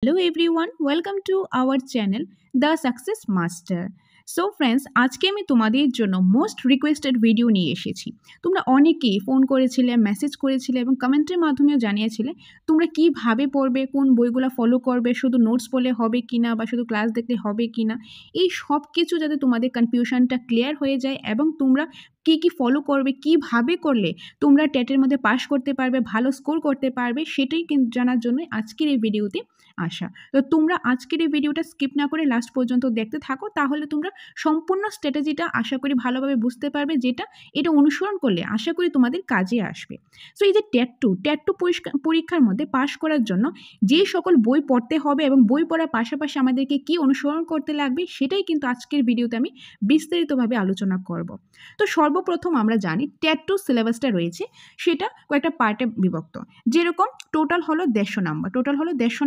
Hello everyone, welcome to our channel The Success Master. So friends, আজকে আমি তোমাদের জন্য মোস্ট রিকোয়েস্টেড ভিডিও নিয়ে এসেছি। তোমরা অনেকেই ফোন করেছিলে, মেসেজ করেছিলে এবং কমেন্টের মাধ্যমেও জানিয়েছিলে তোমরা কিভাবে পড়বে, কোন বইগুলো ফলো করবে, শুধু নোটস পড়লে হবে কিনা বা শুধু ক্লাস দেখলে হবে কিনা। এই সব কিছু যাতে তোমাদের কনফিউশনটা ক্লিয়ার হয়ে যায় এবং তোমরা কি ফলো করবে, কিভাবে করলে তোমরা টেটের মধ্যে পাস করতে পারবে, ভালো স্কোর করতে পারবে, সেটাই কিন্তু জানার জন্য আজকের এই ভিডিওতে আসা। তো তোমরা আজকের এই ভিডিওটা স্কিপ না করে লাস্ট পর্যন্ত দেখতে থাকো, তাহলে তোমরা সম্পূর্ণ স্ট্র্যাটেজিটা আশা করি ভালোভাবে বুঝতে পারবে, এটা অনুসরণ করলে আশা করি তোমাদের কাজে আসবে। সো এই যে টেট টু পরীক্ষার মধ্যে পাশ করার জন্য যে সকল বই পড়তে হবে এবং বই পড়ার পাশাপাশি আমাদেরকে কি অনুসরণ করতে লাগবে, সেটাই কিন্তু আজকের ভিডিওতে আমি বিস্তারিতভাবে আলোচনা করব। তো সর্বপ্রথম আমরা জানি টেট টু সিলেবাসটা রয়েছে, সেটা কয়েকটা পার্টে বিভক্ত। যেরকম টোটাল হলো 150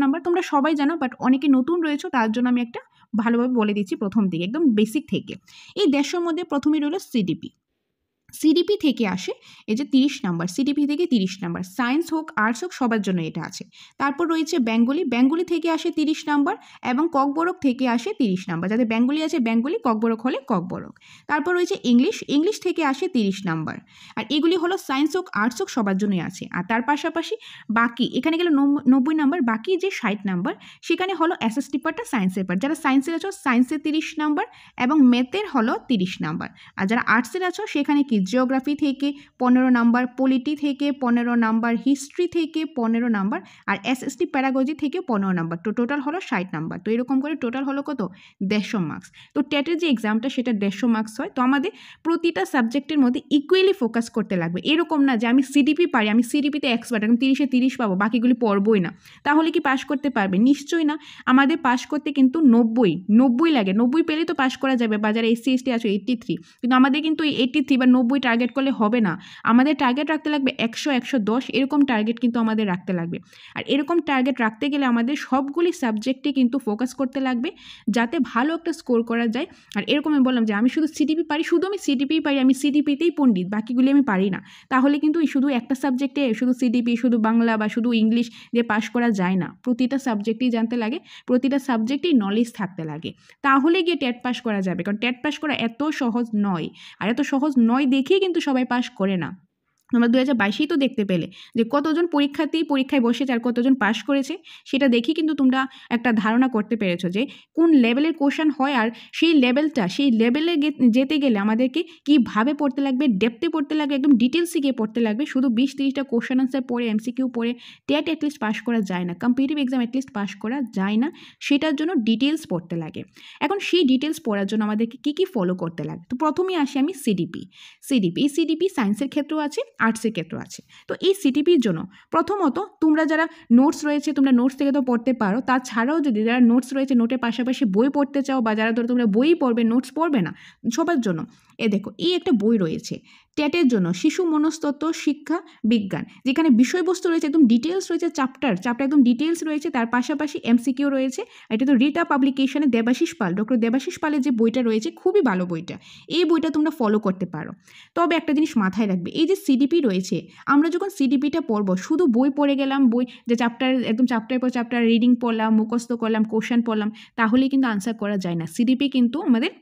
নাম্বার, তোমরা সবাই জানো, বাট অনেকে নতুন রয়েছে, তার জন্য আমি একটা ভালোভাবে বলে দিচ্ছি প্রথম দিকে একদম বেসিক থেকে। এই 150 মধ্যে প্রথমেই রইল সিডিপি থেকে আসে এই যে 30 নাম্বার, সিডিপি থেকে 30 নাম্বার, সায়েন্স হোক আর্টস হোক সবার জন্য এটা আছে। তারপর রয়েছে বেঙ্গলি থেকে আসে 30 নাম্বার এবং ককবরক থেকে আসে 30 নাম্বার, যাদের বেঙ্গলি আছে বেঙ্গলি, ককবরক হলে ককবরক। তারপর রয়েছে ইংলিশ থেকে আসে 30 নাম্বার। আর এগুলি হলো সায়েন্স হোক আর্টস হোক সবার জন্যই আছে। আর তার পাশাপাশি বাকি এখানে গেলে 90 নাম্বার, বাকি যে 60 নাম্বার সেখানে হলো এসএসটি পার্টটা, সায়েন্সের পার্ট। যারা সায়েন্সের আছো সায়েন্সের 30 নাম্বার এবং ম্যাথের হলো 30 নাম্বার। আর যারা আর্টসের আছো সেখানে কি জিওগ্রাফি থেকে 15 নাম্বার, পলিটি থেকে 15 নাম্বার, হিস্ট্রি থেকে 15 নাম্বার আর এসএসটি প্যারাগজি থেকে 15 নাম্বার। তো টোটাল হলো 60 নাম্বার। তো এরকম করে টোটাল হলো কত? 150 মার্কস। তো টেটের যে এক্সামটা সেটা 150 মার্কস হয়। তো আমাদের প্রতিটা সাবজেক্টের মধ্যে ইকুয়ালি ফোকাস করতে লাগবে। এরকম না যে আমি সিডিপি পারি, আমি সিডিপিতে এক্সপার্ট, আমি 30-এ 30 পাবো, বাকিগুলি পড়বই না, তাহলে কি পাশ করতে পারবে? নিশ্চয়ই না। আমাদের পাশ করতে কিন্তু 90 লাগে। 90 পেলেই তো পাশ করা যাবে। বাজারে এসসি এসটি আছে 83, কিন্তু আমাদের কিন্তু 83 বা 90 টার্গেট করলে হবে না। আমাদের টার্গেট রাখতে লাগবে 100, 110, এরকম টার্গেট কিন্তু আমাদের রাখতে লাগবে। আর এরকম টার্গেট রাখতে গেলে আমাদের সবগুলি সাবজেক্টে কিন্তু ফোকাস করতে লাগবে, যাতে ভালো একটা স্কোর করা যায়। আর এরকম আমি বললাম যে আমি শুধু সিডিপি পারি, শুধু আমি সিডিপিই পারি, আমি সিডিপিতেই পণ্ডিত, বাকিগুলি আমি পারি না, তাহলে কিন্তু শুধু একটা সাবজেক্টে শুধু সিডিপি, শুধু বাংলা বা শুধু ইংলিশ দিয়ে পাশ করা যায় না। প্রতিটা সাবজেক্টেই জানতে লাগে, প্রতিটা সাবজেক্টেই নলেজ থাকতে লাগে, তাহলে গিয়ে টেট পাস করা যাবে। কারণ টেট পাস করা এত সহজ নয়, আর এত সহজ নয় দেখেই কিন্তু সবাই পাস করে না। আমরা 2022-এই তো দেখতে পেলে যে কতজন পরীক্ষায় বসেছে আর কতজন পাশ করেছে, সেটা দেখেই কিন্তু তোমরা একটা ধারণা করতে পেরেছো যে কোন লেভেলের কোশ্চেন হয়। আর সেই লেভেলে যেতে গেলে আমাদেরকে কীভাবে পড়তে লাগবে, ডেপথে পড়তে লাগবে, একদম ডিটেলসে গিয়ে পড়তে লাগবে। শুধু 20-30টা কোশ্চেন আনসার পড়ে, এমসিকিউ পড়ে টেট অ্যাটলিস্ট পাস করা যায় না, কম্পিটিটিভ এক্সাম অ্যাটলিস্ট পাস করা যায় না। সেটার জন্য ডিটেলস পড়তে লাগে। এখন সেই ডিটেলস পড়ার জন্য আমাদেরকে কী ফলো করতে লাগে। তো প্রথমেই আসি আমি সিডিপি। এই সিডিপি সায়েন্সের ক্ষেত্রেও আছে, আর্টসের ক্ষেত্র আছে। তো এই সিটিপির জন্য প্রথমত তোমরা যারা নোটস রয়েছে, তোমরা নোটস থেকে তো পড়তে পারো, তাছাড়াও যদি যারা নোটস রয়েছে, নোটের পাশাপাশি বই পড়তে চাও, বা যারা ধরো তোমরা বই পড়বে, নোটস পড়বে না, সবার জন্য দেখো এই একটা বই রয়েছে টেটের জন্য, শিশু মনস্তত্ত্ব শিক্ষা বিজ্ঞান, যেখানে বিষয়বস্তু রয়েছে একদম ডিটেলস রয়েছে, চ্যাপ্টার একদম ডিটেলস রয়েছে, তার পাশাপাশি এমসিকিউ রয়েছে। এটা তো রিটা পাবলিকেশনে ডক্টর দেবাশিস পালের যে বইটা রয়েছে, খুবই ভালো বইটা, এই বইটা তোমরা ফলো করতে পারো। তবে একটা জিনিস মাথায় রাখবে, এই যে সিডিপি রয়েছে, আমরা যখন সিডিপিটা পড়বো, শুধু বই পড়ে গেলাম, বই যে একদম চ্যাপ্টার পর চ্যাপ্টার রিডিং পড়লাম, মুখস্থ করলাম, কোশ্চেন পড়লাম, তাহলেই কিন্তু আনসার করা যায় না। সিডিপি কিন্তু আমাদের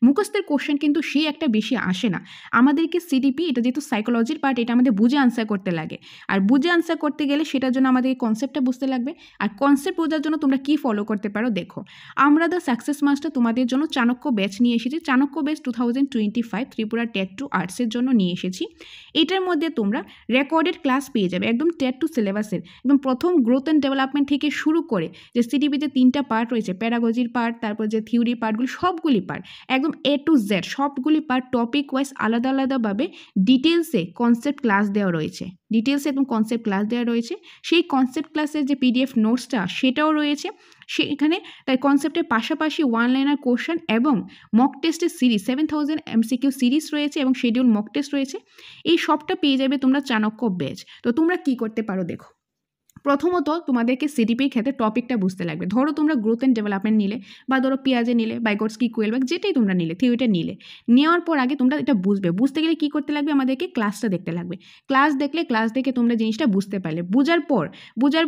মুখস্থের কোশ্চেন কিন্তু সেই একটা বেশি আসে না। আমাদেরকে সিডিপি, এটা যেহেতু সাইকোলজির পার্ট, এটা আমাদের বুঝে আনসার করতে লাগে। আর বুঝে আনসার করতে গেলে সেটার জন্য আমাদের কনসেপ্টটা বুঝতে লাগবে। আর কনসেপ্ট বোঝার জন্য তোমরা কি ফলো করতে পারো দেখো, আমরা দ্য সাকসেস মাস্টার তোমাদের জন্য চাণক্য ব্যাচ নিয়ে এসেছি। Chanakya batch 2025 Tripura TET two আর্টসের জন্য নিয়ে এসেছি। এটার মধ্যে তোমরা রেকর্ডেড ক্লাস পেয়ে যাবে, একদম টেট টু সিলেবাসের, একদম প্রথম গ্রোথ অ্যান্ড ডেভেলপমেন্ট থেকে শুরু করে, যে সিডিপিতে 3টা পার্ট রয়েছে, প্যারাগজির পার্ট, তারপর যে থিওরি পার্টগুলি, সবগুলি পার্ট একদম A to Z সবগুলি পার্ট টপিক ওয়াইজ আলাদা আলাদাভাবে ডিটেলসে কনসেপ্ট ক্লাস দেওয়া রয়েছে, সেই কনসেপ্ট ক্লাসের যে PDF নোটসটা সেটাও রয়েছে সেখানে। তাই কনসেপ্টের পাশাপাশি ওয়ান লাইনার কোশ্চেন এবং মক টেস্টের সিরিজ 7000 MCQ সিরিজ রয়েছে এবং শিডিউল মক টেস্ট রয়েছে। এই সবটা পেয়ে যাবে তোমরা চাণক্য ব্যাচ। তো তোমরা কি করতে পারো দেখো, প্রথমত তোমাদেরকে সিডিপির ক্ষেত্রে টপিকটা বুঝতে লাগবে। ধরো তোমরা গ্রোথ অ্যান্ড ডেভেলপমেন্ট নিলে, বা ধরো পিয়াজে নিলে, বাইগটস্কি, কুয়েলবার্গ, যেটাই তোমরা নিলে, থিওরিটা নিলে, নেওয়ার পর আগে তোমরা এটা বুঝতে গেলে কী করতে লাগবে, আমাদেরকে ক্লাসটা দেখতে লাগবে। ক্লাস দেখে তোমরা জিনিসটা বুঝতে পারলে, বোঝার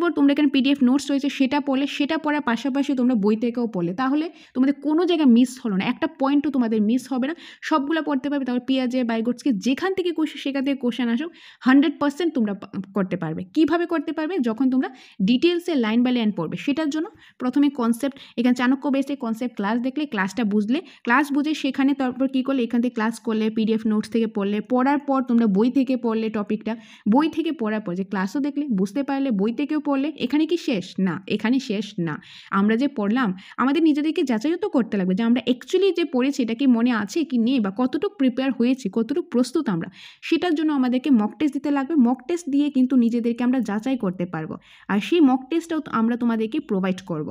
পর তোমরা এখানে পিডিএফ নোটস রয়েছে সেটা পড়লে, সেটা পড়ার পাশাপাশি তোমরা বই থেকেও পড়লে, তাহলে তোমাদের কোনো জায়গায় মিস হলো না, একটা পয়েন্টও তোমাদের মিস হবে না, সবগুলো পড়তে পারবে। তারপর পিয়াজে, বাইগটস্কি, যেখান থেকে সেখান থেকে কোশ্চেন আসুক 100% তোমরা করতে পারবে। কিভাবে করতে পারবে? যখন তোমরা ডিটেলসে লাইন বাই লাইন পড়বে। সেটার জন্য প্রথমে কনসেপ্ট, এখানে চাণক্য বেসে কনসেপ্ট ক্লাস দেখলে, ক্লাসটা বুঝলে, ক্লাস বুঝে সেখানে তারপর কী করলে, এখান থেকে ক্লাস করলে, পিডিএফ নোটস থেকে পড়লে, পড়ার পর তোমরা বই থেকে পড়লে টপিকটা, বই থেকে পড়ার পর যে ক্লাসও দেখলে, বুঝতে পারলে, বই থেকেও পড়লে, এখানে কি শেষ? না, এখানে শেষ না। আমরা যে পড়লাম আমাদের নিজেদেরকে যাচাইও তো করতে লাগবে যে আমরা অ্যাকচুয়ালি যে পড়েছি এটা কি মনে আছে কি নেই, বা কতটুকু প্রিপেয়ার হয়েছি, কতটুকু প্রস্তুত আমরা, সেটার জন্য আমাদেরকে মক টেস্ট দিতে লাগবে। মক টেস্ট দিয়ে কিন্তু নিজেদেরকে আমরা যাচাই করতে পারবো, আর সেই মক টেস্টটাও আমরা তোমাদেরকে প্রোভাইড করব।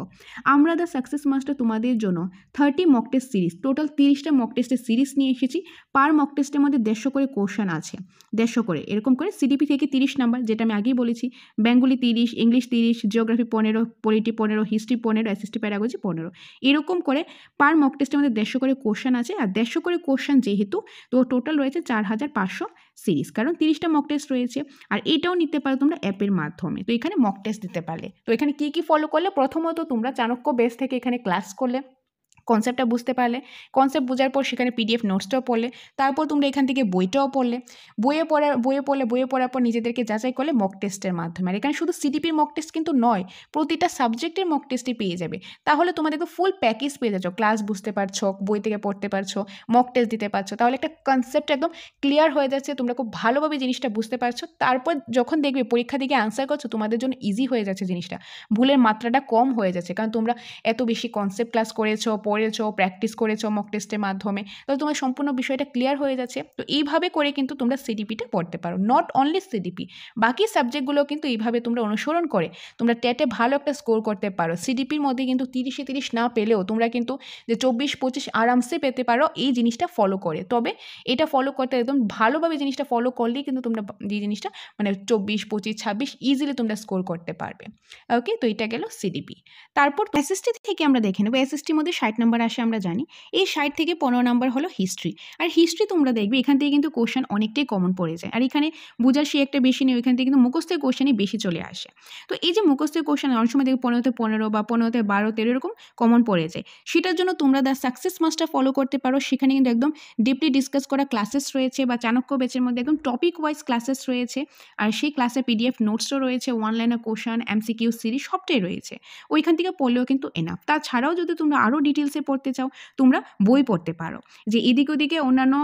আমরা দ্য সাকসেস মাস্টার তোমাদের জন্য 30 মক টেস্ট সিরিজ, টোটাল 30টা মক টেস্টের সিরিজ নিয়ে এসেছি। পার মক টেস্টের মধ্যে 150 করে কোশ্চেন আছে, 150 করে, এরকম করে সিডিপি থেকে 30 নাম্বার, যেটা আমি আগেই বলেছি, Bengali 30, English 30, geography 15, polity 15, history 15, SST pedagogy 15, এরকম করে পার মক টেস্টের মধ্যে 150 করে কোশ্চেন আছে। আর 150 করে কোশ্চেন যেহেতু, তো টোটাল রয়েছে 4500 সিরিজ, কারণ 30টা মক টেস্ট রয়েছে। আর এটাও নিতে পারো তোমরা অ্যাপের মাধ্যমে। তো এখানে মক টেস্ট দিতে পারলে, তো এখানে কী কী ফলো করলে, প্রথমত তোমরা চাণক্য বেস থেকে এখানে ক্লাস করলে, কনসেপ্টটা বুঝতে পারলে, কনসেপ্ট বোঝার পর সেখানে পিডিএফ নোটসটাও পড়লে, তারপর তোমরা এখান থেকে বইটাও পড়লে, বইয়ে পড়ার পর নিজেদেরকে যাচাই করলে মক টেস্টের মাধ্যমে। আর এখানে শুধু সিডিপির মক টেস্ট কিন্তু নয়, প্রতিটা সাবজেক্টের মক টেস্টই পেয়ে যাবে। তাহলে তোমাদের তো ফুল প্যাকেজ পেয়ে যাচ্ছ, ক্লাস বুঝতে পারছো, বই থেকে পড়তে পারছো, মক টেস্ট দিতে পারছো, তাহলে একটা কনসেপ্ট একদম ক্লিয়ার হয়ে যাচ্ছে, তোমরা খুব ভালোভাবে জিনিসটা বুঝতে পারছো। তারপর যখন দেখবে পরীক্ষা দিকে আনসার করছো, তোমাদের জন্য ইজি হয়ে যাচ্ছে জিনিসটা, ভুলের মাত্রাটা কম হয়ে যাচ্ছে, কারণ তোমরা এত বেশি কনসেপ্ট ক্লাস করেছো, প্র্যাকটিস করেছো মক টেস্টের মাধ্যমে, তাহলে তোমার সম্পূর্ণ বিষয়টা ক্লিয়ার হয়ে যাচ্ছে। তো এইভাবে করে কিন্তু তোমরা সিডিপিটা পড়তে পারো। নট অনলি সিডিপি, বাকি সাবজেক্টগুলো কিন্তু এইভাবে তোমরা অনুসরণ করে তোমরা টেটে ভালো একটা স্কোর করতে পারো। সিডিপির মধ্যে কিন্তু 30-এ 30 না পেলেও তোমরা কিন্তু যে 24-25 আরামসে পেতে পারো এই জিনিসটা ফলো করে। তবে এটা ফলো করতে একদম ভালোভাবে জিনিসটা ফলো করলেই কিন্তু তোমরা এই জিনিসটা মানে 24, 25, 26 ইজিলি তোমরা স্কোর করতে পারবে। ওকে, তো এটা গেল সিডিপি। তারপর এসএসটি থেকে আমরা দেখে নেবো। এসএসটির মধ্যে 60 নাম্বার আসে আমরা জানি। এই 60 থেকে 15 নাম্বার হলো হিস্ট্রি। আর হিস্ট্রি তোমরা দেখবে এখান থেকে কিন্তু কোশ্চেন অনেকটাই কমন পড়ে যায়। আর এখানে বোঝার সে একটা বেশি নেই, ওইখান থেকে কিন্তু মুখস্থের কোশ্চেনই বেশি চলে আসে। তো এই যে মুখস্থের কোশ্চেন অনেক সময় দেখবে 15-তে 15 বা 15-তে 12-13 এরকম কমন পড়ে যায়। সেটার জন্য তোমরা দ্য সাকসেস মাস্টার ফলো করতে পারো। সেখানে কিন্তু একদম ডিপলি ডিসকাস করা ক্লাসেস রয়েছে, বা চাণক্য বেচের মধ্যে একদম টপিক ওয়াইজ ক্লাসেস রয়েছে। আর সেই ক্লাসে পিডিএফ নোটসও রয়েছে, one liner question, MCQ series সবটাই রয়েছে। ওইখান থেকে পড়লেও কিন্তু এনাফ। তাছাড়াও যদি তোমরা আরও ডিটেলসে পড়তে চাও, তোমরা বই পড়তে পারো। যে এদিক ওদিকে অন্যান্য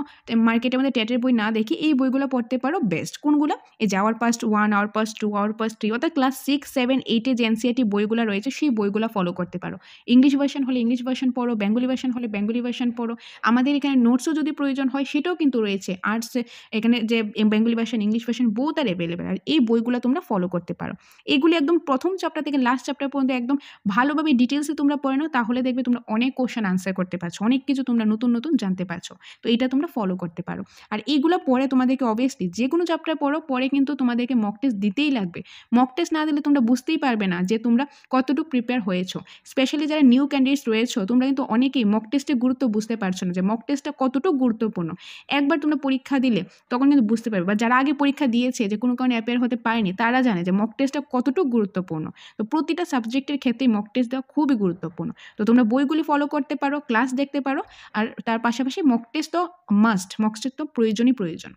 মার্কেটের মধ্যে টেটের বই না দেখি এই বইগুলো পড়তে পারো বেস্ট। কোনগুলো? এই যে hour past 1, hour past 2, hour past 3, অর্থাৎ ক্লাস 6, 7, 8-এ যে এনসিইআরটি বইগুলো রয়েছে সেই বইগুলো ফলো করতে পারো। ইংলিশ ভার্সন হলে ইংলিশ ভার্সন পড়ো, বেঙ্গলি ভার্সন হলে বেঙ্গলি ভার্সন পড়ো। আমাদের এখানে নোটসও যদি প্রয়োজন হয় সেটাও কিন্তু রয়েছে। আর্টসে এখানে যে Bengali version, English version both আর অ্যাভেলেবেল। আর এই বইগুলো তোমরা ফলো করতে পারো। এগুলি একদম প্রথম চ্যাপ্টার থেকে লাস্ট চ্যাপ্টার পর্যন্ত একদম ভালোভাবে ডিটেলসে তোমরা পড়ে নাও, তাহলে দেখবে তোমরা অনেক কোশ্চেন আনসার করতে পারছো, অনেক কিছু তোমরা নতুন নতুন জানতে পারছো। তো এটা তোমরা ফলো করতে পারো। আর এইগুলো পরে তোমাদেরকে অবভিয়াসলি যে কোনো চ্যাপ্টার পড়ো, পরে কিন্তু তোমাদেরকে মক টেস্ট দিতেই লাগবে। মক টেস্ট না দিলে তোমরা বুঝতেই পারবে না যে তোমরা কতটুকু প্রিপেয়ার হয়েছো। স্পেশালি যারা নিউ ক্যান্ডিডেটস রয়েছো, তোমরা কিন্তু অনেকেই মক টেস্টের গুরুত্ব বুঝতে পারছো না, যে মক টেস্টটা কতটুকু গুরুত্বপূর্ণ। একবার তোমরা পরীক্ষা দিলে তখন কিন্তু বুঝতে পারবে, বা যারা আগে পরীক্ষা দিয়েছে যে কোনো কারণে অ্যাপিয়ার হতে পারেনি, তারা জানে যে মক টেস্টটা কতটুকু গুরুত্বপূর্ণ। তো প্রতিটা সাবজেক্টের ক্ষেত্রেই মক টেস্ট দেওয়া খুবই গুরুত্বপূর্ণ। তো তোমরা বইগুলি ফলো করতে পারো, ক্লাস দেখতে পারো, আর তার পাশাপাশি মক টেস্ট তো মাস্ট, মক টেস্ট তো প্রয়োজন।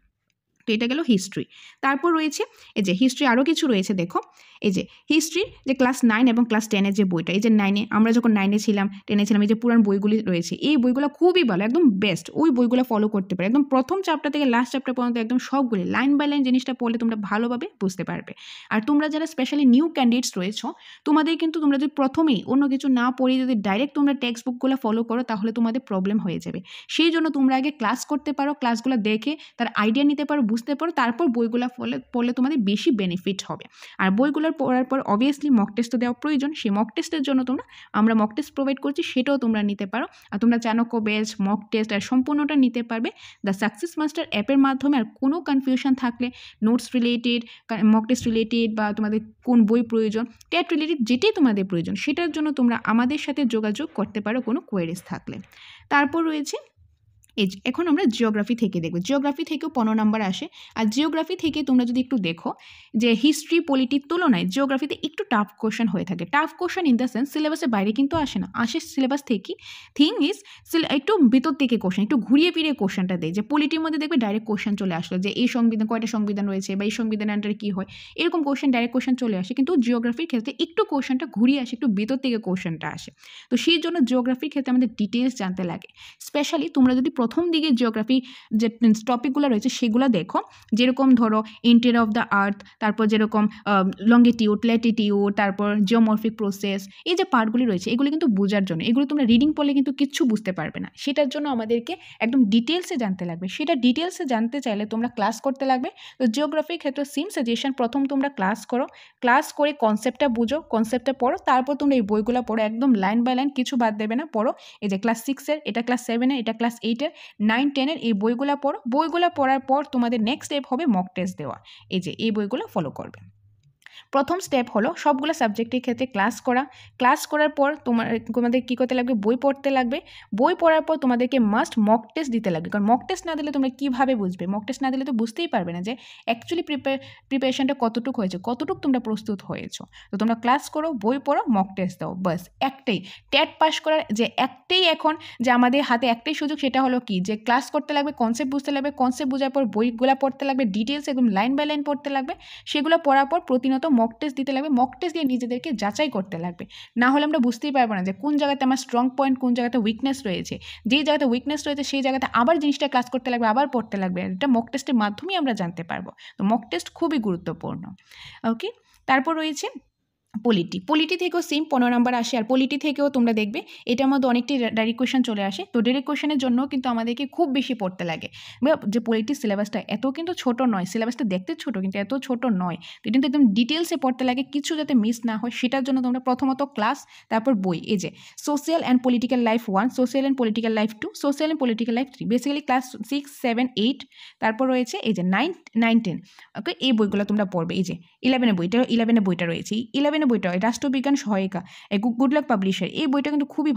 তো এটা গেল হিস্ট্রি। তারপর রয়েছে এই যে হিস্ট্রি আরও কিছু রয়েছে, দেখো এই যে হিস্ট্রির যে ক্লাস 9 এবং ক্লাস 10-এর যে বইটা, এই যে 9-এ আমরা যখন 9-এ ছিলাম, 10-এ ছিলাম, এই যে পুরান বইগুলি রয়েছে, এই বইগুলো খুবই ভালো, একদম বেস্ট। ওই বইগুলো ফলো করতে পারে, একদম প্রথম চ্যাপ্টার থেকে লাস্ট চ্যাপ্টার পর্যন্ত একদম সবগুলি লাইন বাই লাইন জিনিসটা পড়লে তোমরা ভালোভাবে বুঝতে পারবে। আর তোমরা যারা স্পেশালি নিউ ক্যান্ডিডেটস রয়েছো, তোমাদের কিন্তু তোমরা যদি প্রথমেই অন্য কিছু না পড়ে যদি ডাইরেক্ট তোমরা টেক্সট বুকগুলো ফলো করো, তাহলে তোমাদের প্রবলেম হয়ে যাবে। সেই জন্য তোমরা আগে ক্লাস করতে পারো, ক্লাসগুলো দেখে তার আইডিয়া নিতে পারো, বুঝতে পারো, তারপর বইগুলো পড়লে তোমাদের বেশি বেনিফিট হবে। আর বইগুলোর পড়ার পর অবভিয়াসলি মক টেস্ট তো দেওয়া প্রয়োজন। সেই মক টেস্টের জন্য আমরা মক টেস্ট প্রোভাইড করছি, সেটাও তোমরা নিতে পারো। আর তোমরা চাণক্য ব্যাচ, মক টেস্ট আর সম্পূর্ণটা নিতে পারবে দ্য সাকসেস মাস্টার অ্যাপের মাধ্যমে। আর কোনো কনফিউশন থাকলে notes related, mock test related, বা তোমাদের কোন বই প্রয়োজন, টেট রিলেটেড যেটাই তোমাদের প্রয়োজন, সেটার জন্য তোমরা আমাদের সাথে যোগাযোগ করতে পারো কোনো কোয়েরিজ থাকলে। তারপর রয়েছে এখন আমরা জিওগ্রাফি থেকে দেখব। জিওগ্রাফি থেকেও 15 নাম্বার আসে। আর জিওগ্রাফি থেকে তোমরা যদি একটু দেখো যে হিস্ট্রি পলিটির তুলনায় জিওগ্রাফিতে একটু টাফ কোশ্চেন হয়ে থাকে। Tough question in the sense সিলেবাসের বাইরে কিন্তু আসে না, আসে সিলেবাস থেকেই। থিং ইজ একটু ভিতর থেকে কোশ্চেন, একটু ঘুরিয়ে ফিরিয়ে কোশ্চেনটা দেয়। যে পলিটির মধ্যে দেখবে ডাইরেক্ট কোশ্চেন চলে আসলো যে এই সংবিধান, কয়টা সংবিধান রয়েছে, বা এই সংবিধানের আন্ডারে কী হয়, এরকম কোশ্চেন ডাইরেক্ট কোশ্চেন চলে আসে। কিন্তু জিওগ্রাফির ক্ষেত্রে একটু কোশ্চেনটা ঘুরিয়ে আসে, একটু ভিতর থেকে কোশ্চেনটা আসে। তো সেই জন্য জিওগ্রাফির ক্ষেত্রে আমাদের ডিটেলস জানতে লাগে। স্পেশালি তোমরা যদি প্রথম দিকে জিওগ্রাফি যে টপিকগুলো রয়েছে সেগুলো দেখো, যেরকম ধরো ইন্টেরিয়র অফ দ্য আর্থ, তারপর যেরকম লঙ্গিটিউড, ল্যাটিটিউড, তারপর জিওমরফিক প্রসেস, এই যে পার্টগুলি রয়েছে এগুলো কিন্তু বোঝার জন্য। এগুলো তোমরা রিডিং পড়লে কিন্তু কিচ্ছু বুঝতে পারবে না, সেটার জন্য আমাদেরকে একদম ডিটেলসে জানতে লাগবে। সেটা ডিটেলসে জানতে চাইলে তোমরা ক্লাস করতে লাগবে। তো জিওগ্রাফির ক্ষেত্রে সেম সাজেশন, প্রথম তোমরা ক্লাস করো, ক্লাস করে কনসেপ্টটা বুঝো, কনসেপ্টটা পড়ো, তারপর তোমরা এই বইগুলো পড়ো, একদম লাইন বাই লাইন, কিছু বাদ দেবে না, পড়ো। এই যে ক্লাস 6-এর, এটা ক্লাস 7-এর, এটা ক্লাস 8-এর, 9-10-এর এই বইগুলো পড়ো। বইগুলো পড়ার পর তোমাদের নেক্সট স্টেপ হবে মক টেস্ট দেওয়া। এই যে এই বইগুলো ফলো করবে। প্রথম স্টেপ হলো সবগুলো সাবজেক্টের ক্ষেত্রে ক্লাস করা। ক্লাস করার পর তোমাদের কী করতে লাগবে, বই পড়তে লাগবে। বই পড়ার পর তোমাদেরকে মাস্ট মক টেস্ট দিতে লাগবে, কারণ মক টেস্ট না দিলে তোমরা কীভাবে বুঝবে? মক টেস্ট না দিলে তো বুঝতেই পারবে না যে অ্যাকচুয়ালি প্রিপারেশনটা কতটুকু হয়েছে, কতটুকু তোমরা প্রস্তুত হয়েছো। তো তোমরা ক্লাস করো, বই পড়ো, মক টেস্ট দাও, বাস একটাই। টেট পাস করার যে একটাই এখন যে আমাদের হাতে একটাই সুযোগ, সেটা হলো কি, যে ক্লাস করতে লাগবে, কনসেপ্ট বুঝতে লাগবে, কনসেপ্ট বোঝার পর বইগুলো পড়তে লাগবে, ডিটেলস একদম লাইন বাই লাইন পড়তে লাগবে। সেগুলো পড়ার পর প্রতিনিয়ত মক টেস্ট দিতে লাগবে, মক টেস্ট দিয়ে নিজেদেরকে যাচাই করতে লাগবে। না হলে আমরা বুঝতেই পারবো না যে কোন জায়গাতে আমার স্ট্রং পয়েন্ট, কোন জায়গাতে উইকনেস রয়েছে। যেই জায়গাতে উইকনেস রয়েছে সেই জায়গাতে আবার জিনিসটা ক্লাস করতে লাগবে, আবার পড়তে লাগবে। এটা মক টেস্টের মাধ্যমেই আমরা জানতে পারবো। তো মক টেস্ট খুবই গুরুত্বপূর্ণ। ওকে, তারপর রয়েছে পলিটি থেকেও সেম 15 নাম্বার আসে। আর পলিটি থেকেও তোমরা দেখবে এটার মধ্যে অনেকটাই ডাইরেক্ট কোয়েশ্চেন চলে আসে। তো ডাইরেক্ট কোয়েশ্চেনের জন্য কিন্তু আমাদেরকে খুব বেশি পড়তে লাগে। যে পলিটির সিলেবাসটা এত কিন্তু ছোট নয়, সিলেবাসটা দেখতে ছোট কিন্তু এত ছোট নয়। তো কিন্তু একদম ডিটেলসে পড়তে লাগে, কিছু যাতে মিস না হয় সেটার জন্য তোমরা প্রথমত ক্লাস, তারপর বই। এই যে social and political life 1, social and political life 2, social and political life 3, basically class 6, 7, 8, তারপর রয়েছে এই যে 9, 10। ওকে, এই বইগুলো তোমরা পড়বে। এই যে 11 বইটা রয়েছে, 11 বইটা রাষ্ট্রবিজ্ঞান সহায়িকা, গুড লাক পাবলিশার, এই বইটা কিন্তু খুবই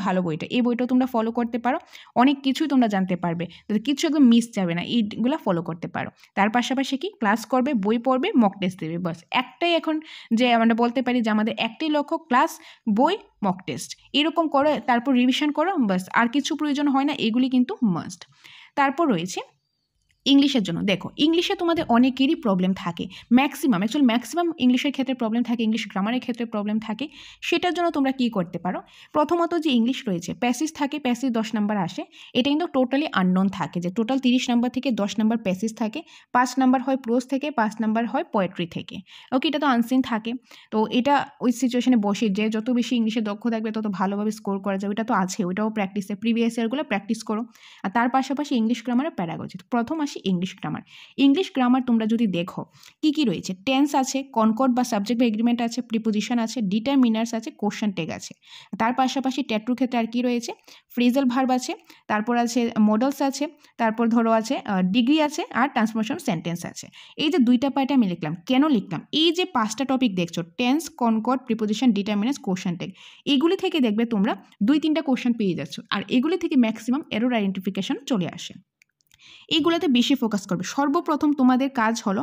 ভালো বইটা। এই বইটাও তোমরা ফলো করতে পারো, অনেক কিছুই তোমরা জানতে পারবে, কিছু একদম মিস যাবে না, এইগুলো ফলো করতে পারো। তার পাশাপাশি কি ক্লাস করবে, বই পড়বে, মক টেস্ট দেবে, বাস একটাই এখন যে আমরা বলতে পারি যে আমাদের একটাই লক্ষ্য, ক্লাস, বই, মক টেস্ট। এরকম করো, তারপর রিভিশন করো, বাস আর কিছু প্রয়োজন হয় না, এগুলি কিন্তু মাস্ট। তারপর রয়েছে ইংলিশের জন্য। দেখো ইংলিশে তোমাদের অনেকেরই প্রবলেম থাকে, ম্যাক্সিমাম ইংলিশের ক্ষেত্রে প্রবলেম থাকে, ইংলিশ গ্রামারের ক্ষেত্রে প্রবলেম থাকে। সেটার জন্য তোমরা কী করতে পারো, প্রথমত যে ইংলিশ রয়েছে প্যাসেজ থাকে, প্যাসেজ 10 নাম্বার আসে। এটা কিন্তু টোটালি আননোন থাকে, যে টোটাল 30 নাম্বার থেকে 10 নাম্বার প্যাসেজ থাকে, 5 নাম্বার হয় প্রোজ থেকে, 5 নাম্বার হয় পোয়েট্রি থেকে। ওকে, এটা তো আনসিন থাকে। তো এটা ওই সিচুয়েশনে বসে যে যত বেশি ইংলিশে দক্ষ থাকবে তত ভালোভাবে স্কোর করা যাবে, ওটা তো আছে, ওটাও প্র্যাকটিসে, প্রিভিয়াস ইয়ারগুলো প্র্যাকটিস করো। আর তার পাশাপাশি ইংলিশ গ্রামারের প্যারাগজি। প্রথম ইংলিশ গ্রামার তোমরা যদি দেখো কি কি রয়েছে, টেন্স আছে, কনকর্ড বা সাবজেক্ট বা এগ্রিমেন্ট আছে, প্রিপোজিশন আছে, ডিটারমিনার্স আছে, কোশ্চেন টেগ আছে। তার পাশাপাশি ট্যাটুর ক্ষেত্রে আর কি রয়েছে, ফ্রেজাল ভার্ব আছে, তারপর আছে মডেলস আছে, তারপর ধরো আছে ডিগ্রি আছে, আর ট্রান্সফরমেশন সেন্টেন্স আছে। এই যে দুইটা পার্টে আমি লিখলাম, কেন লিখলাম, এই যে 5টা টপিক দেখছো, tense, concord, preposition, determiners, question tag, এগুলি থেকে দেখবে তোমরা 2-3টা কোশ্চেন পেয়ে যাচ্ছ। আর এগুলি থেকে ম্যাক্সিমাম এরর আইডেন্টিফিকেশন চলে আসে। এইগুলোতে বেশি ফোকাস করবে। সর্বপ্রথম তোমাদের কাজ হলো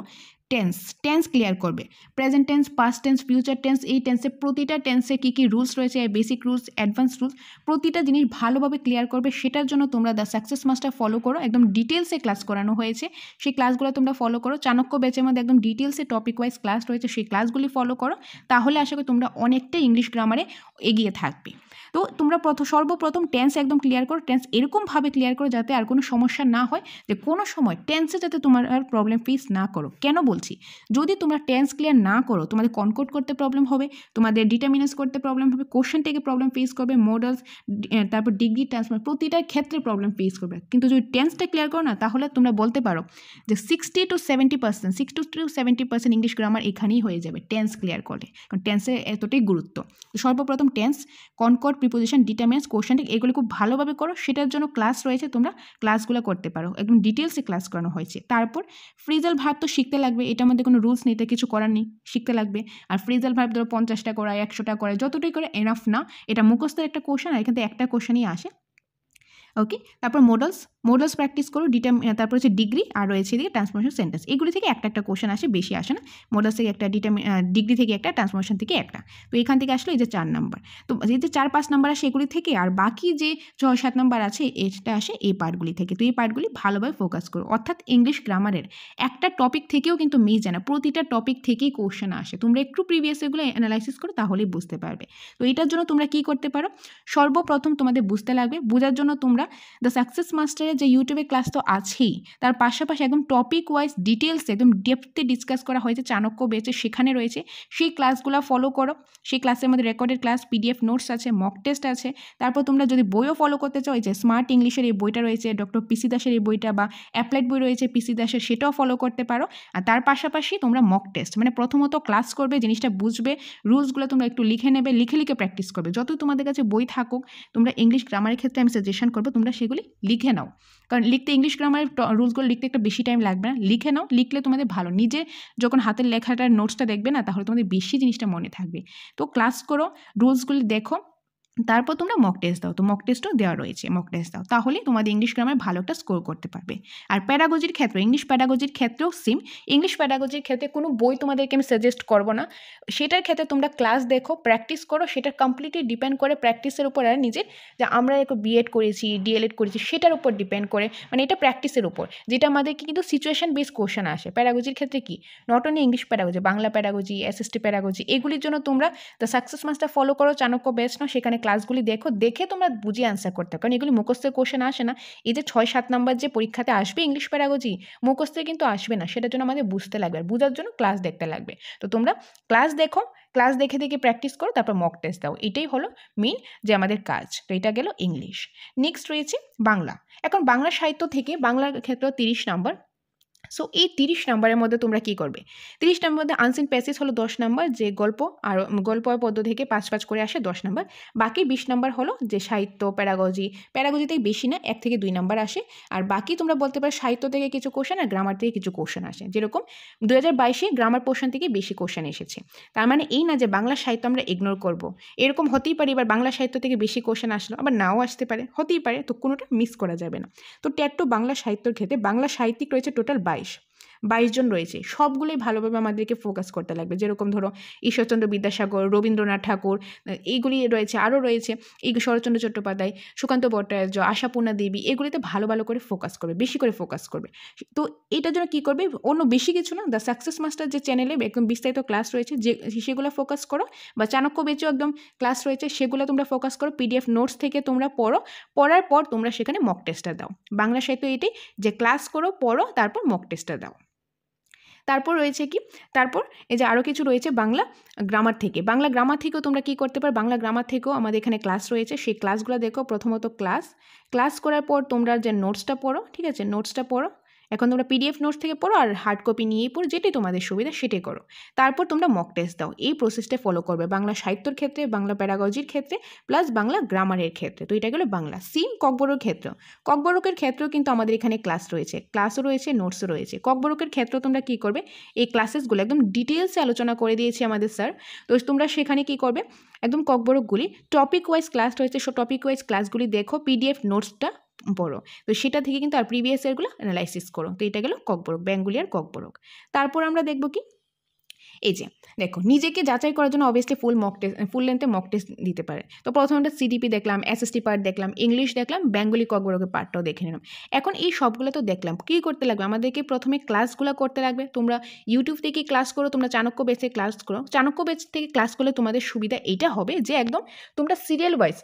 টেন্স ক্লিয়ার করবে, present tense, past tense, future tense. এই টেন্সে প্রতিটা টেন্সে কী কী রুলস রয়েছে, বেসিক রুলস, অ্যাডভান্স রুলস, প্রতিটা জিনিস ভালোভাবে ক্লিয়ার করবে। সেটার জন্য তোমরা দ্য সাকসেস মাস্টার ফলো করো, একদম ডিটেলসে ক্লাস করানো হয়েছে, সেই ক্লাসগুলো তোমরা ফলো করো। চাণক্য ব্যাচের মধ্যে একদম ডিটেলসে টপিক ওয়াইজ ক্লাস রয়েছে, সেই ক্লাসগুলি ফলো করো, তাহলে আশা করি তোমরা অনেকটা ইংলিশ গ্রামারে এগিয়ে থাকবে। তো তোমরা সর্বপ্রথম টেন্স একদম ক্লিয়ার করো, টেন্স এরকমভাবে ক্লিয়ার করো যাতে আর কোনো সমস্যা না হয়, যে কোনো সময় টেন্সে যাতে তোমার আর প্রবলেম ফেস না করো। কেন বলছি, বলছি, যদি তোমরা টেন্স ক্লিয়ার না করো তোমাদের কনকর্ড করতে প্রবলেম হবে, তোমাদের ডিটারমিনেন্স করতে প্রবলেম হবে, কোশ্চেন থেকে প্রবলেম ফেস করবে, মডেলস, তারপর ডিগ্রি ট্রান্সফার, প্রতিটার ক্ষেত্রে প্রবলেম ফেস করবে। কিন্তু যদি টেন্সটা ক্লিয়ার করো না তাহলে তোমরা বলতে পারো যে 60 to 70% ইংলিশ গ্রামার এখানেই হয়ে যাবে টেন্স ক্লিয়ার করলে, কারণ টেন্সের এতটাই গুরুত্ব। সর্বপ্রথম tense, concord, preposition, determiners, question এগুলো খুব ভালোভাবে করো। সেটার জন্য ক্লাস রয়েছে, তোমরা ক্লাসগুলো করতে পারো, একদম ডিটেলসে ক্লাস করানো হয়েছে। তারপর ফ্রেজাল ভার্ব তো শিখতে লাগবে, এটার মধ্যে কোনো রুলস নেই, এটা কিছু করার নেই, শিখতে লাগবে। আর ফ্রেজাল ভার্ব ধরো 50টা করায়, 100টা করায়, যতটাই করে এনাফ না, এটা মুখস্থের একটা কোশ্চেন, আর এখান থেকে একটা কোশ্চেনই আসে। ওকে, তারপর মডেলস প্র্যাকটিস করো, তারপর হচ্ছে ডিগ্রি, আর রয়েছে এদিকে ট্রান্সফরমেশন সেন্টেন্স। এগুলি থেকে একটা কোশ্চেন আসে, বেশি আসে না। মডেলস থেকে একটা, ডিগ্রি থেকে একটা, ট্রান্সফরমেশন থেকে একটা। তো এখান থেকে আসলে এই যে 4 নাম্বার, তো এই যে 4-5 নাম্বার আসে এগুলি থেকে, আর বাকি যে 6-7 নাম্বার আছে এটা আসে এই পার্টগুলি থেকে। তো এই পার্টগুলি ভালোভাবে ফোকাস করো, অর্থাৎ ইংলিশ গ্রামারের একটা টপিক থেকেও কিন্তু মিস যায় না, প্রতিটা টপিক থেকেই কোশ্চেন আসে। তোমরা একটু প্রিভিয়াস এগুলো অ্যানালাইসিস করো, তাহলেই বুঝতে পারবে। তো এটার জন্য তোমরা কি করতে পারো, সর্বপ্রথম তোমাদের বুঝতে লাগবে, বোঝার জন্য তোমরা দ্য সাকসেস মাস্টারের যে ইউটিউবে ক্লাস তো আছেই, তার পাশাপাশি একদম টপিক ওয়াইজ ডিটেলসে একদম ডেপথে ডিসকাস করা হয়েছে চাণক্য বেচে, সেখানে রয়েছে, সেই ক্লাসগুলো ফলো করো। সেই ক্লাসের মধ্যে রেকর্ডেড ক্লাস, পিডিএফ নোটস আছে, মক টেস্ট আছে। তারপর তোমরা যদি বইও ফলো করতে চাও, এই যে স্মার্ট ইংলিশের এই বইটা রয়েছে, ডক্টর পিসি দাসের এই বইটা, বা অ্যাপ্লাইড বই রয়েছে পিসি দাসের, সেটাও ফলো করতে পারো। আর তার পাশাপাশি তোমরা মক টেস্ট, মানে প্রথমত ক্লাস করবে, জিনিসটা বুঝবে, রুলসগুলো তোমরা একটু লিখে নেবে, লিখে প্র্যাকটিস করবে। যতই তোমাদের কাছে বই থাকুক, তোমরা ইংলিশ গ্রামারের ক্ষেত্রে আমি সাজেশন করবো তোমরা সেগুলি লিখে নাও, কারণ লিখতে ইংলিশ গ্রামারের রুলসগুলো লিখতে একটা বেশি টাইম লাগবে না, লিখে নাও, লিখলে তোমাদের ভালো। নিজে যখন হাতের লেখাটার নোটসটা দেখবে না, তাহলে তোমাদের বেশি জিনিসটা মনে থাকবে। তো ক্লাস করো, রুলসগুলি দেখো, তারপর তোমরা মক টেস্ট দাও। তো মক টেস্টও দেওয়া রয়েছে, মক টেস্ট দাও, তাহলে তোমাদের ইংলিশ গ্রামার ভালো একটা স্কোর করতে পারবে। আর প্যাডাগজির ক্ষেত্রে, ইংলিশ প্যাডাগজির ক্ষেত্রেও সেম। ইংলিশ প্যাডাগজির ক্ষেত্রে কোনো বই তোমাদেরকে আমি সাজেস্ট করবো না, সেটার ক্ষেত্রে তোমরা ক্লাস দেখো, প্র্যাকটিস করো, সেটা কমপ্লিটলি ডিপেন্ড করে প্র্যাকটিসের উপর, আর নিজের যে আমরা একটু বিএড করেছি, ডিএলএড করেছি, সেটার উপর ডিপেন্ড করে, মানে এটা প্র্যাকটিসের উপর, যেটা আমাদেরকে কিন্তু সিচুয়েশন বেস কোশ্চেন আসে। প্যাডাগজির ক্ষেত্রে কি, not only English pedagogy, Bangla pedagogy, SST pedagogy, এগুলির জন্য তোমরা দ্য সাকসেস মাস্টার ফলো করো, চাণক্য বেস নাও, সেখানে ক্লাসগুলি দেখে তোমরা বুঝিয়ে আনসার করতে হবে, কারণ এগুলি মুখস্থের কোশ্চেন আসে না। এই যে 6-7 নাম্বার যে পরীক্ষাতে আসবে ইংলিশ প্যাডাগজি, মুখস্থে কিন্তু আসবে না, সেটার জন্য আমাদের বুঝতে লাগবে, আর বোঝার জন্য ক্লাস দেখতে লাগবে। তো তোমরা ক্লাস দেখো, ক্লাস দেখে প্র্যাকটিস করো, তারপর মক টেস্ট দাও, এটাই হলো মেইন যে আমাদের কাজ। তো এটা গেল ইংলিশ। নেক্সট রয়েছে বাংলা। এখন বাংলা সাহিত্য থেকে, বাংলার ক্ষেত্রে 30 নাম্বার। সো এই 30 নাম্বারের মধ্যে তোমরা কি করবে, 30 নাম্বার মধ্যে আনসিন প্যাসেজ হলো 10 নাম্বার, যে গল্প আর গল্প পদ্য থেকে 5 করে আসে 10 নাম্বার। বাকি 20 নাম্বার হলো যে সাহিত্য, প্যারাগজিতে বেশি না, 1 থেকে 2 নাম্বার আসে। আর বাকি তোমরা বলতে পারো সাহিত্য থেকে কিছু কোশ্চেন, আর গ্রামার থেকে কিছু কোশ্চেন আসে। যেরকম 2022-এ গ্রামার পোর্শন থেকে বেশি কোশ্চেন এসেছে, তার মানে এই না যে বাংলা সাহিত্য আমরা ইগনোর করব, এরকম হতেই পারে। এবার বাংলা সাহিত্য থেকে বেশি কোশ্চেন আসলো, আবার নাও আসতে পারে, হতেই পারে, তো কোনোটা মিস করা যাবে না। তো ট্যাট বাংলা সাহিত্যের ক্ষেত্রে বাংলা সাহিত্যিক রয়েছে টোটাল 22 জন রয়েছে, সবগুলোই ভালোভাবে আমাদেরকে ফোকাস করতে লাগবে। যেরকম ধরো ঈশ্বরচন্দ্র বিদ্যাসাগর, রবীন্দ্রনাথ ঠাকুর, এইগুলি রয়েছে, আরও রয়েছে এই শরৎচন্দ্র চট্টোপাধ্যায়, সুকান্ত ভট্টাচার্য, আশাপূর্ণা দেবী, এগুলিতে ভালো করে ফোকাস করবে, বেশি করে ফোকাস করবে। তো এটার জন্য কী করবে, অন্য বেশি কিছু না, দ্য সাকসেস মাস্টার যে চ্যানেলে একদম বিস্তারিত ক্লাস রয়েছে, যে সেগুলো ফোকাস করো, বা চাণক্য বেচেও একদম ক্লাস রয়েছে, সেগুলো তোমরা ফোকাস করো। পিডিএফ নোটস থেকে তোমরা পড়ার পর তোমরা সেখানে মক টেস্টটা দাও। বাংলা সাহিত্য এটাই যে ক্লাস করো, পড়ো, তারপর মক টেস্টটা দাও। তারপর রয়েছে কি, তারপর এই যে আরও কিছু রয়েছে বাংলা গ্রামার থেকে। বাংলা গ্রামার থেকেও তোমরা কি করতে পারো, বাংলা গ্রামার থেকেও আমাদের এখানে ক্লাস রয়েছে, সেই ক্লাসগুলো দেখো। প্রথমত ক্লাস করার পর তোমরা যে নোটসটা পড়ো, ঠিক আছে, নোটসটা পড়ো। এখন তোমরা পিডিএফ নোটস থেকে পড়ো, আর হার্ড কপি নিয়েই পড়ো, যেটাই তোমাদের সুবিধা সেটাই করো। তারপর তোমরা মক টেস্ট দাও। এই প্রসেসটা ফলো করবে বাংলা সাহিত্যর ক্ষেত্রে, বাংলা প্যাডাগজির ক্ষেত্রে, প্লাস বাংলা গ্রামারের ক্ষেত্রে। তো এটা গেলো বাংলা। সিম ককবরকের ক্ষেত্র, ককবরকের ক্ষেত্রেও কিন্তু আমাদের এখানে ক্লাস রয়েছে, ক্লাসও রয়েছে, নোটসও রয়েছে। ককবরকের ক্ষেত্রেও তোমরা কী করবে, এই ক্লাসেসগুলো একদম ডিটেলসে আলোচনা করে দিয়েছি আমাদের স্যার। তো তোমরা সেখানে কী করবে, একদম ককবরকগুলি টপিক ওয়াইজ ক্লাস রয়েছে, সো টপিক ওয়াইজ ক্লাসগুলি দেখো, পিডিএফ নোটসটা পড়ো। তো সেটা থেকে কিন্তু আর প্রিভিয়াস ইয়ারগুলো অ্যানালাইসিস করো। তো এটা গেল ককবরক, বেঙ্গলি আর ককবরক। তারপর আমরা দেখব কি, এই যে দেখো, নিজেকে যাচাই করার জন্য অবভিয়াসলি ফুল লেন্থে মক টেস্ট দিতে পারে। তো প্রথমে সিডিপি দেখলাম, এসএসটি পার্ট দেখলাম, ইংলিশ দেখলাম, বেঙ্গলি ককবরকের পার্টটাও দেখে নিলাম। এখন এই সবগুলো তো দেখলাম, কী করতে লাগবে আমাদেরকে? প্রথমে ক্লাসগুলো করতে লাগবে। তোমরা ইউটিউব থেকে ক্লাস করো, তোমরা চাণক্য বেসে ক্লাস করো। চাণক্য বেস থেকে ক্লাস করলে তোমাদের সুবিধা এইটা হবে যে একদম তোমরা সিরিয়াল ওয়াইজ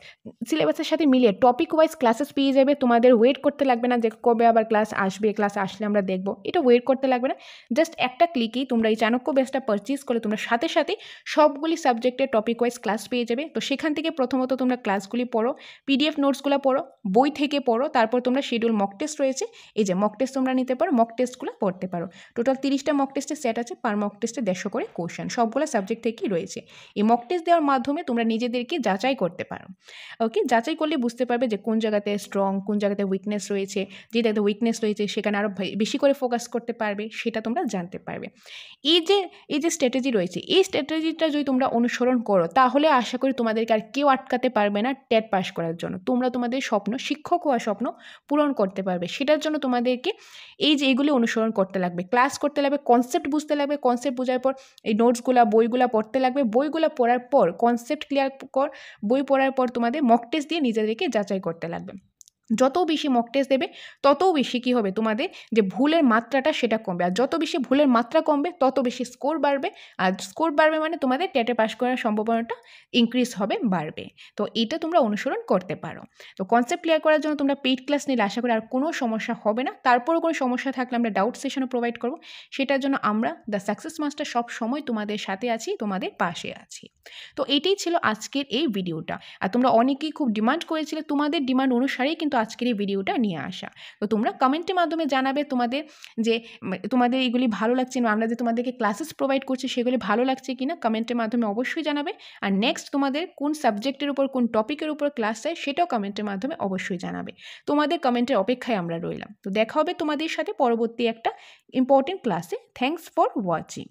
সিলেবাসের সাথে মিলিয়ে টপিক ওয়াইজ ক্লাসেস পেয়ে যাবে। তোমাদের ওয়েট করতে লাগবে না যে কবে আবার ক্লাস আসবে, ক্লাস আসলে আমরা দেখবো, এটা ওয়েট করতে লাগবে না। জাস্ট একটা ক্লিকেই তোমরা এই চাণক্য বেসটা পারচেজ করে তোমরা সাথে সাথে সবগুলি সাবজেক্টের টপিক ওয়াইজ ক্লাস পেয়ে যাবে। তো সেখান থেকে প্রথমত তোমরা ক্লাসগুলি পড়ো, পিডিএফ নোটসগুলো পড়ো, বই থেকে পড়ো, তারপর তোমরা শিডিউল মক টেস্ট রয়েছে, এই যে মক টেস্ট তোমরা নিতে পারো, মক টেস্টগুলো পড়তে পারো। টোটাল 30টা মক টেস্টের সেট আছে, পার মক টেস্টে 150 করে কোশ্চেন, সবগুলো সাবজেক্ট থেকেই রয়েছে। এই মক টেস্ট দেওয়ার মাধ্যমে তোমরা নিজেদেরকে যাচাই করতে পারো। ওকে, যাচাই করলে বুঝতে পারবে যে কোন জায়গাতে স্ট্রং, কোন জায়গাতে উইকনেস রয়েছে। যে জায়গাতে উইকনেস রয়েছে সেখানে আরও বেশি করে ফোকাস করতে পারবে, সেটা তোমরা জানতে পারবে। এই যে স্ট্র্যাটেজি রয়েছে, এই স্ট্র্যাটেজিটা যদি তোমরা অনুসরণ করো তাহলে আশা করি তোমাদেরকে আর কেউ আটকাতে পারবে না টেট পাস করার জন্য। তোমরা তোমাদের স্বপ্ন, শিক্ষক হওয়ার স্বপ্ন পূরণ করতে পারবে। সেটার জন্য তোমাদেরকে এই যে এইগুলি অনুসরণ করতে লাগবে, ক্লাস করতে লাগবে, কনসেপ্ট বুঝতে লাগবে, কনসেপ্ট বোঝার পর এই নোটসগুলা, বইগুলা পড়তে লাগবে, বইগুলা পড়ার পর কনসেপ্ট ক্লিয়ার কর, বই পড়ার পর তোমাদের মক টেস্ট দিয়ে নিজেদেরকে যাচাই করতে লাগবে। যত বেশি মক টেস্ট দেবে তত বেশি কী হবে, তোমাদের যে ভুলের মাত্রাটা সেটা কমবে। আর যত বেশি ভুলের মাত্রা কমবে তত বেশি স্কোর বাড়বে। আর স্কোর বাড়বে মানে তোমাদের টেটে পাস করার সম্ভাবনাটা ইনক্রিজ হবে, বাড়বে। তো এটা তোমরা অনুসরণ করতে পারো। তো কনসেপ্ট ক্লিয়ার করার জন্য তোমরা পেইড ক্লাস নিলে আশা করি আর কোনো সমস্যা হবে না। তারপরও কোনো সমস্যা থাকলে আমরা ডাউট সেশনও প্রোভাইড করবো। সেটার জন্য আমরা দ্য সাকসেস মাস্টার সব সময় তোমাদের সাথে আছি, তোমাদের পাশে আছি। তো এটাই ছিল আজকের এই ভিডিওটা। আর তোমরা অনেকেই খুব ডিমান্ড করেছিলে, তোমাদের ডিমান্ড অনুসারেই কিন্তু আজকের এই ভিডিওটা নিয়ে আসা। তো তোমরা কমেন্টের মাধ্যমে জানাবে তোমাদের যে তোমাদের এগুলি ভালো লাগছে না, আমরা যে তোমাদেরকে ক্লাসেস প্রোভাইড করছি সেগুলি ভালো লাগছে কিনা, কমেন্টের মাধ্যমে অবশ্যই জানাবে। আর নেক্সট তোমাদের কোন সাবজেক্টের উপর, কোন টপিকের উপর ক্লাস চাই সেটাও কমেন্টের মাধ্যমে অবশ্যই জানাবে। তোমাদের কমেন্টের অপেক্ষায় আমরা রইলাম। তো দেখা হবে তোমাদের সাথে পরবর্তী একটা ইম্পর্টেন্ট ক্লাসে। Thanks for watching.